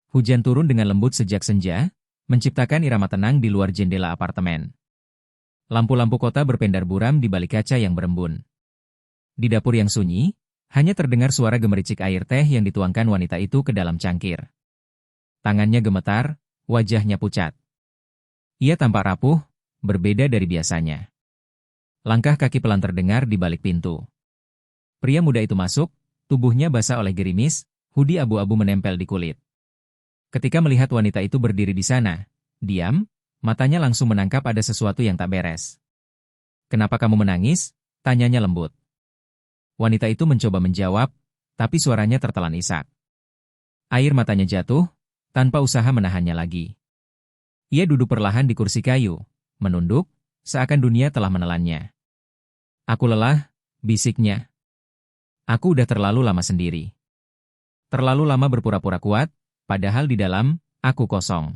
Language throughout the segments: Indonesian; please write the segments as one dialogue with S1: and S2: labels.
S1: Hujan turun dengan lembut sejak senja, menciptakan irama tenang di luar jendela apartemen. Lampu-lampu kota berpendar buram di balik kaca yang berembun. Di dapur yang sunyi, hanya terdengar suara gemericik air teh yang dituangkan wanita itu ke dalam cangkir. Tangannya gemetar, wajahnya pucat. Ia tampak rapuh, berbeda dari biasanya. Langkah kaki pelan terdengar di balik pintu. Pria muda itu masuk, tubuhnya basah oleh gerimis, hoodie abu-abu menempel di kulit. Ketika melihat wanita itu berdiri di sana, diam, matanya langsung menangkap ada sesuatu yang tak beres. "Kenapa kamu menangis?" tanyanya lembut. Wanita itu mencoba menjawab, tapi suaranya tertelan isak. Air matanya jatuh, tanpa usaha menahannya lagi. Ia duduk perlahan di kursi kayu, menunduk, seakan dunia telah menelannya. "Aku lelah," bisiknya. "Aku udah terlalu lama sendiri. Terlalu lama berpura-pura kuat, padahal di dalam, aku kosong."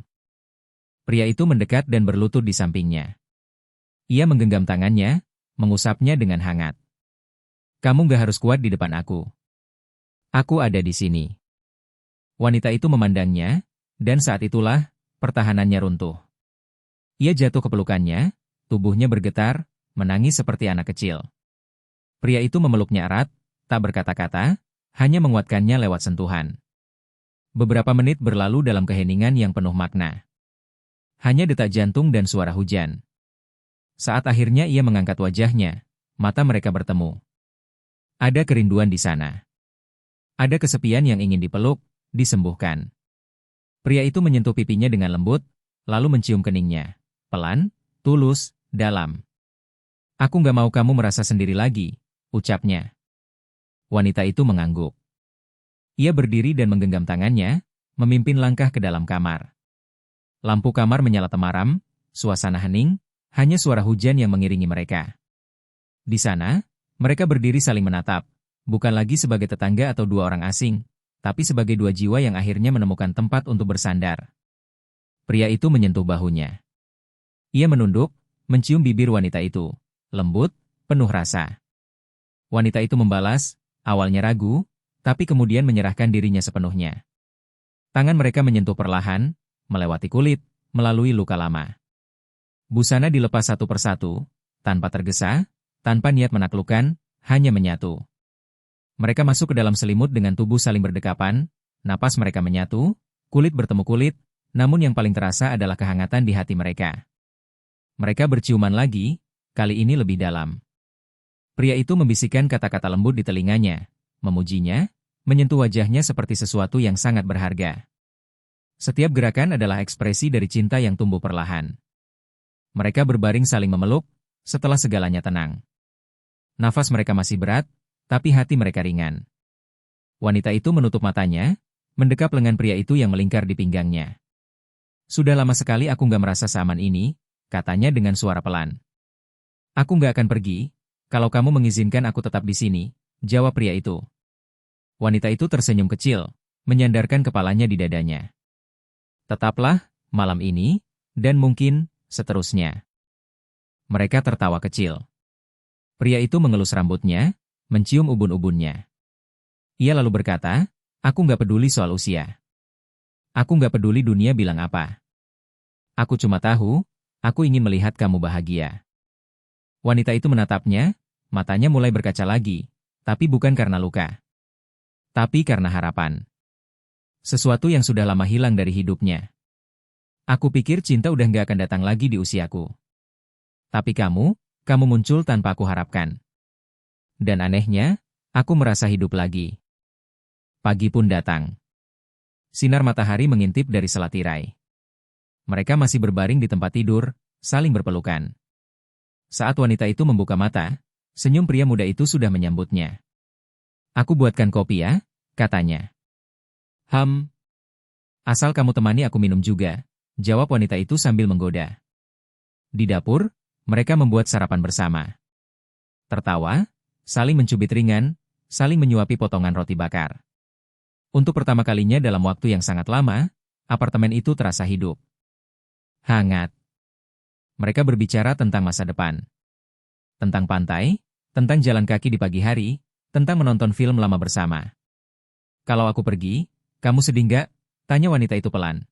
S1: Pria itu mendekat dan berlutut di sampingnya. Ia menggenggam tangannya, mengusapnya dengan hangat. "Kamu gak harus kuat di depan aku. Aku ada di sini." Wanita itu memandangnya, dan saat itulah, pertahanannya runtuh. Ia jatuh ke pelukannya, tubuhnya bergetar, menangis seperti anak kecil. Pria itu memeluknya erat, tak berkata-kata, hanya menguatkannya lewat sentuhan. Beberapa menit berlalu dalam keheningan yang penuh makna. Hanya detak jantung dan suara hujan. Saat akhirnya ia mengangkat wajahnya, mata mereka bertemu. Ada kerinduan di sana. Ada kesepian yang ingin dipeluk, disembuhkan. Pria itu menyentuh pipinya dengan lembut, lalu mencium keningnya. Pelan, tulus, dalam. "Aku gak mau kamu merasa sendiri lagi," ucapnya. Wanita itu mengangguk. Ia berdiri dan menggenggam tangannya, memimpin langkah ke dalam kamar. Lampu kamar menyala temaram, suasana hening, hanya suara hujan yang mengiringi mereka. Di sana, mereka berdiri saling menatap, bukan lagi sebagai tetangga atau dua orang asing, tapi sebagai dua jiwa yang akhirnya menemukan tempat untuk bersandar. Pria itu menyentuh bahunya. Ia menunduk, mencium bibir wanita itu, lembut, penuh rasa. Wanita itu membalas, awalnya ragu, tapi kemudian menyerahkan dirinya sepenuhnya. Tangan mereka menyentuh perlahan, melewati kulit, melalui luka lama. Busana dilepas satu persatu, tanpa tergesa, tanpa niat menaklukkan, hanya menyatu. Mereka masuk ke dalam selimut dengan tubuh saling berdekapan, napas mereka menyatu, kulit bertemu kulit, namun yang paling terasa adalah kehangatan di hati mereka. Mereka berciuman lagi, kali ini lebih dalam. Pria itu membisikkan kata-kata lembut di telinganya, memujinya, menyentuh wajahnya seperti sesuatu yang sangat berharga. Setiap gerakan adalah ekspresi dari cinta yang tumbuh perlahan. Mereka berbaring saling memeluk, setelah segalanya tenang. Nafas mereka masih berat, tapi hati mereka ringan. Wanita itu menutup matanya, mendekap lengan pria itu yang melingkar di pinggangnya. "Sudah lama sekali aku gak merasa seaman ini," katanya dengan suara pelan. "Aku gak akan pergi, kalau kamu mengizinkan aku tetap di sini," jawab pria itu. Wanita itu tersenyum kecil, menyandarkan kepalanya di dadanya. "Tetaplah, malam ini, dan mungkin, seterusnya." Mereka tertawa kecil. Pria itu mengelus rambutnya, mencium ubun-ubunnya. Ia lalu berkata, "Aku gak peduli soal usia. Aku gak peduli dunia bilang apa. Aku cuma tahu, aku ingin melihat kamu bahagia." Wanita itu menatapnya, matanya mulai berkaca lagi, tapi bukan karena luka. Tapi karena harapan. Sesuatu yang sudah lama hilang dari hidupnya. "Aku pikir cinta udah gak akan datang lagi di usiaku. Tapi kamu muncul tanpa aku harapkan. Dan anehnya, aku merasa hidup lagi." Pagi pun datang. Sinar matahari mengintip dari sela tirai. Mereka masih berbaring di tempat tidur, saling berpelukan. Saat wanita itu membuka mata, senyum pria muda itu sudah menyambutnya. "Aku buatkan kopi ya," katanya. Asal kamu temani aku minum juga," jawab wanita itu sambil menggoda. Di dapur, mereka membuat sarapan bersama. Tertawa, saling mencubit ringan, saling menyuapi potongan roti bakar. Untuk pertama kalinya dalam waktu yang sangat lama, apartemen itu terasa hidup. Hangat. Mereka berbicara tentang masa depan. Tentang pantai, tentang jalan kaki di pagi hari, tentang menonton film lama bersama. "Kalau aku pergi, kamu sedih nggak?" Tanya wanita itu pelan.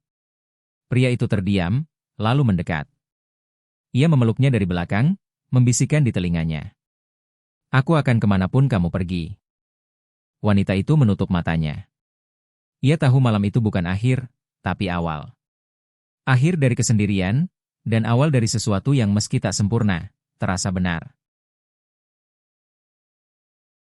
S1: Pria itu terdiam, lalu mendekat. Ia memeluknya dari belakang, membisikkan di telinganya. Aku akan kemanapun kamu pergi. Wanita itu menutup matanya. Ia tahu malam itu bukan akhir, tapi awal. Akhir dari kesendirian, dan awal dari sesuatu yang meski tak sempurna, terasa benar.